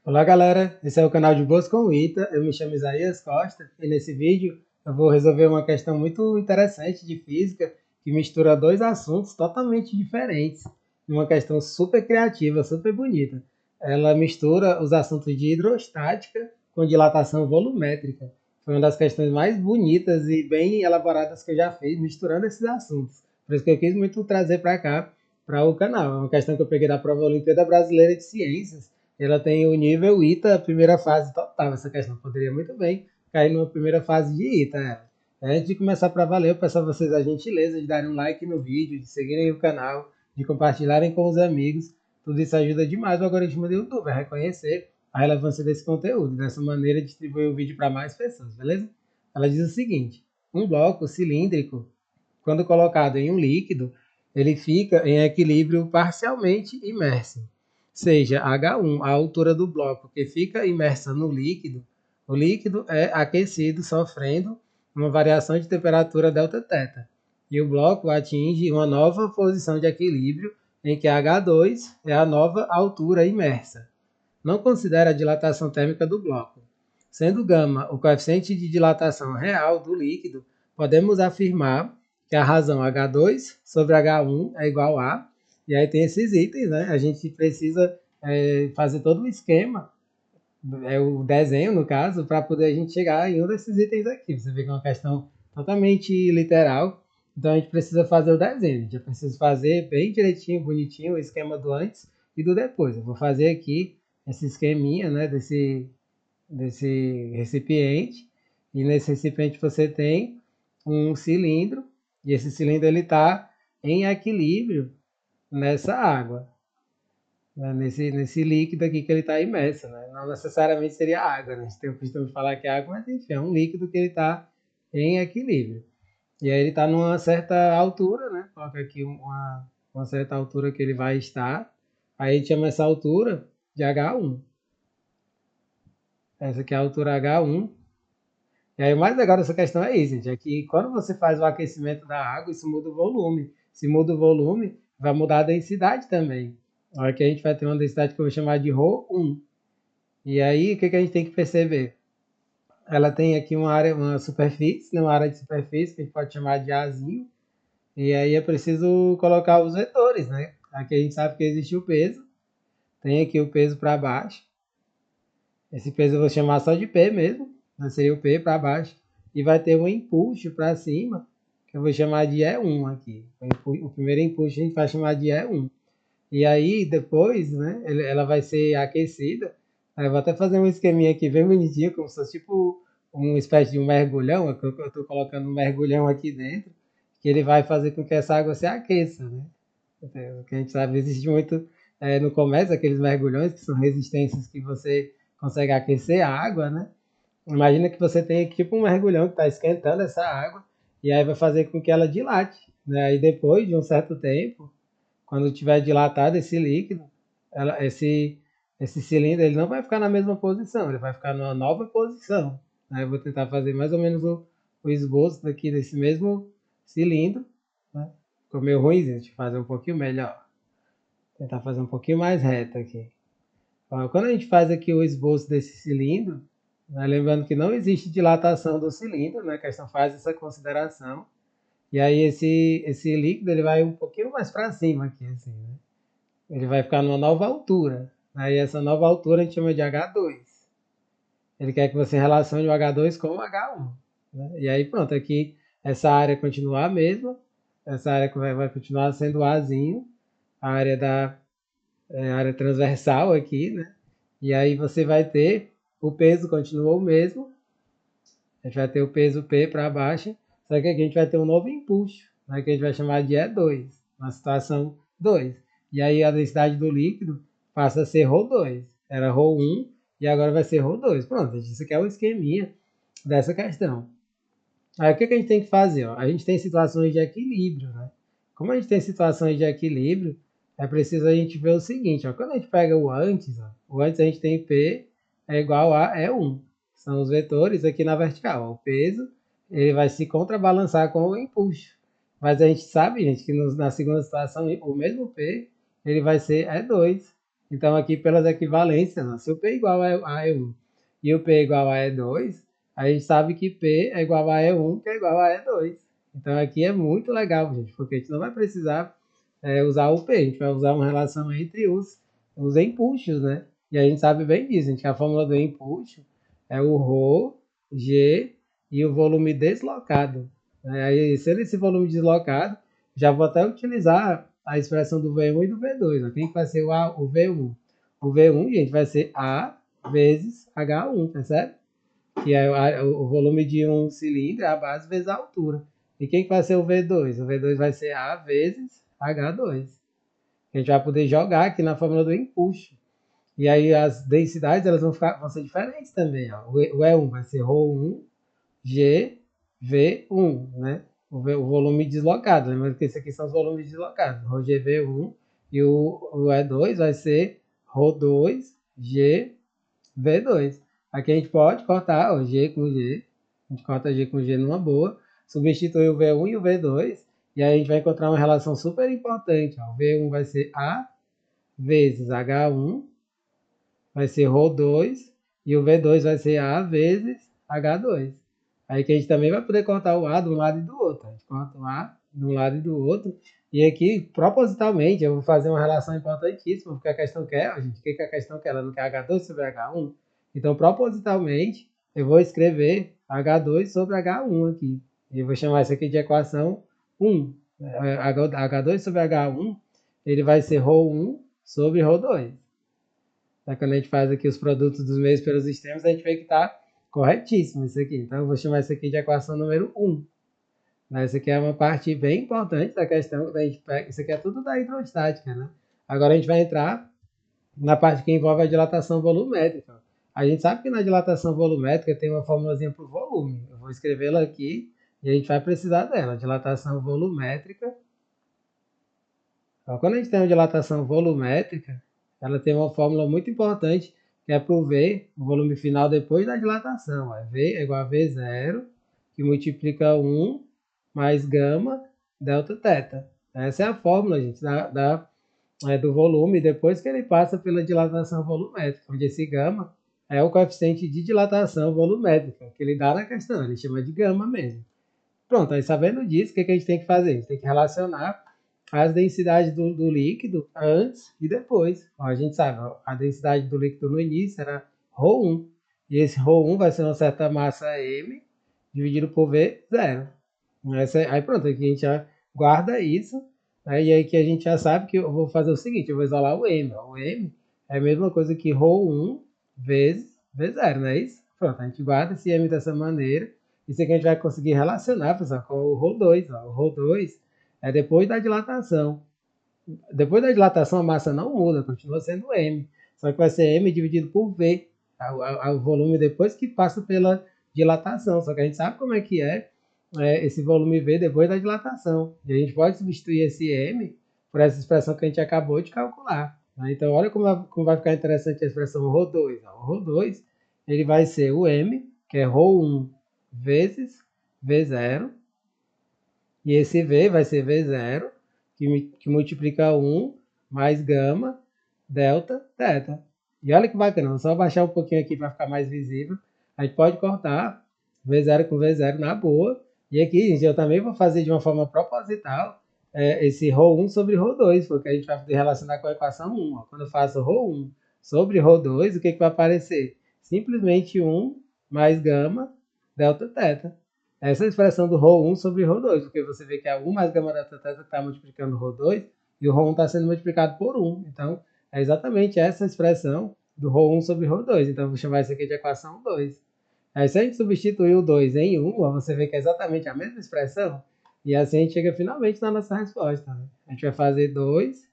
Olá galera, esse é o canal de Boas com o Ita, eu me chamo Isaías Costa e nesse vídeo eu vou resolver uma questão muito interessante de física que mistura dois assuntos totalmente diferentes, uma questão super criativa, super bonita. Ela mistura os assuntos de hidrostática com dilatação volumétrica. Foi uma das questões mais bonitas e bem elaboradas que eu já fiz, misturando esses assuntos. Por isso que eu quis muito trazer para cá, para o canal. É uma questão que eu peguei da prova Olimpíada Brasileira de Ciências. Ela tem o nível ITA, primeira fase total. Essa questão poderia muito bem cair numa primeira fase de ITA. Antes de começar para valer, eu peço a vocês a gentileza de darem um like no vídeo, de seguirem o canal, de compartilharem com os amigos. Tudo isso ajuda demais o algoritmo do YouTube a reconhecer a relevância desse conteúdo. Dessa maneira, distribuir o vídeo para mais pessoas, beleza? Ela diz o seguinte: um bloco cilíndrico, quando colocado em um líquido, ele fica em equilíbrio parcialmente imerso, seja H1, a altura do bloco que fica imersa no líquido. O líquido é aquecido sofrendo uma variação de temperatura Δθ, e o bloco atinge uma nova posição de equilíbrio em que H2 é a nova altura imersa. Não considera a dilatação térmica do bloco. Sendo γ o coeficiente de dilatação real do líquido, podemos afirmar que a razão H2 sobre H1 é igual a... E aí tem esses itens, né? A gente precisa fazer todo o esquema, o desenho no caso, para poder a gente chegar em um desses itens aqui. Você vê que é uma questão totalmente literal, então a gente precisa fazer o desenho. A gente precisa fazer bem direitinho, bonitinho o esquema do antes e do depois. Eu vou fazer aqui esse esqueminha, né, desse recipiente, e nesse recipiente você tem um cilindro, e esse cilindro ele está em equilíbrio nessa água, né, nesse líquido aqui que ele está imerso, né? Não necessariamente seria água, né? A gente tem o costume de falar que é água, mas enfim, é um líquido que ele está em equilíbrio. E aí ele está numa certa altura, né? Coloca aqui uma certa altura que ele vai estar. Aí a gente chama essa altura de H1. Essa aqui é a altura H1. E aí o mais legal dessa questão é isso, gente, é que quando você faz o aquecimento da água, isso muda o volume. Se muda o volume, vai mudar a densidade também. Aqui a gente vai ter uma densidade que eu vou chamar de ρ1. E aí o que a gente tem que perceber? Ela tem aqui uma área, uma superfície, né, uma área de superfície que a gente pode chamar de Azinho. E aí é preciso colocar os vetores, né? Aqui a gente sabe que existe o peso. Tem aqui o peso para baixo. Esse peso eu vou chamar só de P mesmo, né? Seria o P para baixo. E vai ter um impulso para cima, que eu vou chamar de E1 aqui. O primeiro impulso a gente vai chamar de E1. E aí depois, né, ela vai ser aquecida. Aí eu vou até fazer um esqueminha aqui bem bonitinho, como se fosse tipo uma espécie de um mergulhão. Eu estou colocando um mergulhão aqui dentro, que ele vai fazer com que essa água se aqueça, né? O que a gente sabe, existe muito no comércio, aqueles mergulhões que são resistências que você consegue aquecer a água, né? Imagina que você tem tipo um mergulhão que está esquentando essa água e aí vai fazer com que ela dilate, né? Aí depois de um certo tempo, quando tiver dilatado esse líquido, esse cilindro ele não vai ficar na mesma posição, ele vai ficar numa nova posição, né? Eu vou tentar fazer mais ou menos o esboço daqui desse mesmo cilindro, né? Ficou meio ruimzinho, deixa eu fazer um pouquinho melhor. Tentar fazer um pouquinho mais reto aqui. Ó, quando a gente faz aqui o esboço desse cilindro, né, lembrando que não existe dilatação do cilindro, né, que a questão faz essa consideração. E aí esse líquido ele vai um pouquinho mais para cima aqui, assim, né? Ele vai ficar numa nova altura. Aí essa nova altura a gente chama de H2. Ele quer que você relacione o H2 com o H1. Né? E aí pronto, aqui essa área continua a mesma. Essa área vai continuar sendo Azinho, a área a área transversal aqui, né? E aí você vai ter o peso continua o mesmo. A gente vai ter o peso P para baixo, só que aqui a gente vai ter um novo impulso, né, que a gente vai chamar de E2, na situação 2. E aí a densidade do líquido passa a ser ρ2. Era ρ1 e agora vai ser ρ2. Pronto, isso aqui é o esqueminha dessa questão. Aí o que a gente tem que fazer? Ó? A gente tem situações de equilíbrio, né? Como a gente tem situações de equilíbrio, é preciso a gente ver o seguinte, ó, quando a gente pega o antes, ó, o antes a gente tem P é igual a E1. São os vetores aqui na vertical. Ó, o peso ele vai se contrabalançar com o impulso. Mas a gente sabe, gente, que na segunda situação o mesmo P ele vai ser E2. Então, aqui pelas equivalências, né? Se o P igual a E1 e o P igual a E2, a gente sabe que P é igual a E1, que é igual a E2. Então, aqui é muito legal, gente, porque a gente não vai precisar usar o P, a gente vai usar uma relação entre os empuxos, né? E a gente sabe bem disso, a gente, que a fórmula do empuxo é o ρ, G e o volume deslocado. Aí, sendo esse volume deslocado, já vou até utilizar a expressão do V1 e do V2. Quem vai ser o V1? O V1, gente, vai ser A vezes H1, percebe? Que é o volume de um cilindro, é a base vezes a altura. E quem vai ser o V2? O V2 vai ser A vezes H2. A gente vai poder jogar aqui na fórmula do empuxo. E aí as densidades elas vão ser diferentes também. Ó. O E1 vai ser ρ1 G V1, né? O volume deslocado. Lembrando que esse aqui são os volumes deslocados. ρg V1 e o E2 vai ser ρ2 G V2. Aqui a gente pode cortar ó, G com G. A gente corta G com G numa boa. Substitui o V1 e o V2. E aí a gente vai encontrar uma relação super importante. Ó. O V1 vai ser A vezes H1. Vai ser ρ2. E o V2 vai ser A vezes H2. Aí que a gente também vai poder cortar o A de um lado e do outro. A gente corta o A de um lado e do outro. E aqui, propositalmente, eu vou fazer uma relação importantíssima, porque a questão quer, gente, o que a questão quer? Ela não quer H2 sobre H1. Então, propositalmente, eu vou escrever H2 sobre H1 aqui. E eu vou chamar isso aqui de equação 1. H2 sobre H1, ele vai ser ρ1 sobre ρ2. Quando a gente faz aqui os produtos dos meios pelos extremos, a gente vê que está corretíssimo isso aqui. Então, eu vou chamar isso aqui de equação número 1. Essa aqui é uma parte bem importante da questão. Isso aqui é tudo da hidrostática, né? Agora a gente vai entrar na parte que envolve a dilatação volumétrica. A gente sabe que na dilatação volumétrica tem uma formulazinha para o volume. Eu vou escrevê-la aqui e a gente vai precisar dela. Dilatação volumétrica. Então, quando a gente tem uma dilatação volumétrica, ela tem uma fórmula muito importante, que é para o V, o volume final depois da dilatação. V é igual a V0, que multiplica 1 mais gama delta teta. Essa é a fórmula, gente, do volume depois que ele passa pela dilatação volumétrica, onde esse gama é o coeficiente de dilatação volumétrica, que ele dá na questão, ele chama de gama mesmo. Pronto, aí sabendo disso, o que a gente tem que fazer? A gente tem que relacionar as densidades do líquido antes e depois. Ó, a gente sabe, ó, a densidade do líquido no início era ρ1, e esse ρ1 vai ser uma certa massa m dividido por V0. Aí pronto, aqui a gente já guarda isso, né? E aí que a gente já sabe que eu vou fazer o seguinte, eu vou isolar o M. Ó. O M é a mesma coisa que ρ1 vezes V0, não é isso? Pronto, a gente guarda esse M dessa maneira. Isso aqui a gente vai conseguir relacionar, pessoal, com o ρ2. Ó. O ρ2 é depois da dilatação. Depois da dilatação a massa não muda, continua sendo M. Só que vai ser M dividido por V, o volume depois que passa pela dilatação. Só que a gente sabe como é que é esse volume V depois da dilatação. E a gente pode substituir esse M por essa expressão que a gente acabou de calcular. Né? Então, olha como vai ficar interessante a expressão ρ2. O ρ2 ele vai ser o M, que é ρ1 vezes V0, e esse V vai ser V0, que multiplica 1 mais gama delta teta. E olha que bacana, só baixar um pouquinho aqui para ficar mais visível. A gente pode cortar V0 com V0 na boa. E aqui, gente, eu também vou fazer de uma forma proposital esse ρ1 sobre ρ2, porque a gente vai poder relacionar com a equação 1. Ó. Quando eu faço ρ1 sobre ρ2, o que vai aparecer? Simplesmente 1 mais gama delta teta. Essa é a expressão do ρ1 sobre ρ2, porque você vê que a 1 mais gama delta teta está multiplicando ρ2 e o ρ1 está sendo multiplicado por 1. Então, é exatamente essa expressão do ρ1 sobre ρ2. Então, eu vou chamar isso aqui de equação 2. Aí, se a gente substituir o 2 em 1, você vê que é exatamente a mesma expressão. E assim a gente chega finalmente na nossa resposta. Né? A gente vai fazer 2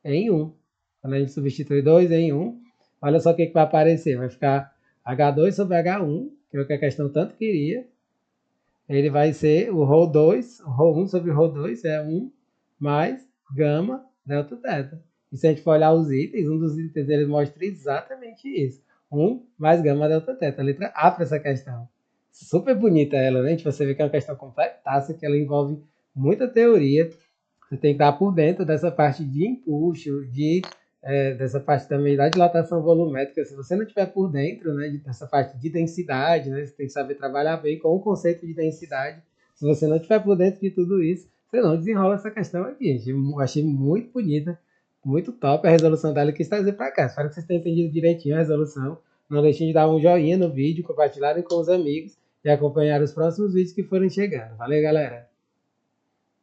em 1. Quando a gente substitui 2 em 1, olha só o que vai aparecer. Vai ficar H2 sobre H1, que é o que a questão tanto queria. Ele vai ser o ρ2, o ρ1 sobre ρ2 é 1 mais gama delta teta. E se a gente for olhar os itens, um dos itens ele mostra exatamente isso. 1 mais gama delta teta, a letra A para essa questão. Super bonita ela, né? Você vê que é uma questão completaça, que ela envolve muita teoria. Você tem que estar por dentro dessa parte de empuxo, de dessa parte também da dilatação volumétrica, se você não tiver por dentro, né, dessa parte de densidade, né, você tem que saber trabalhar bem com o conceito de densidade. Se você não tiver por dentro de tudo isso, você não desenrola essa questão aqui, gente. Eu achei muito bonita, muito top a resolução dela que quis trazer para cá. Espero que vocês tenham entendido direitinho a resolução. Não deixem de dar um joinha no vídeo, compartilharem com os amigos e acompanhar os próximos vídeos que forem chegando. Valeu, galera!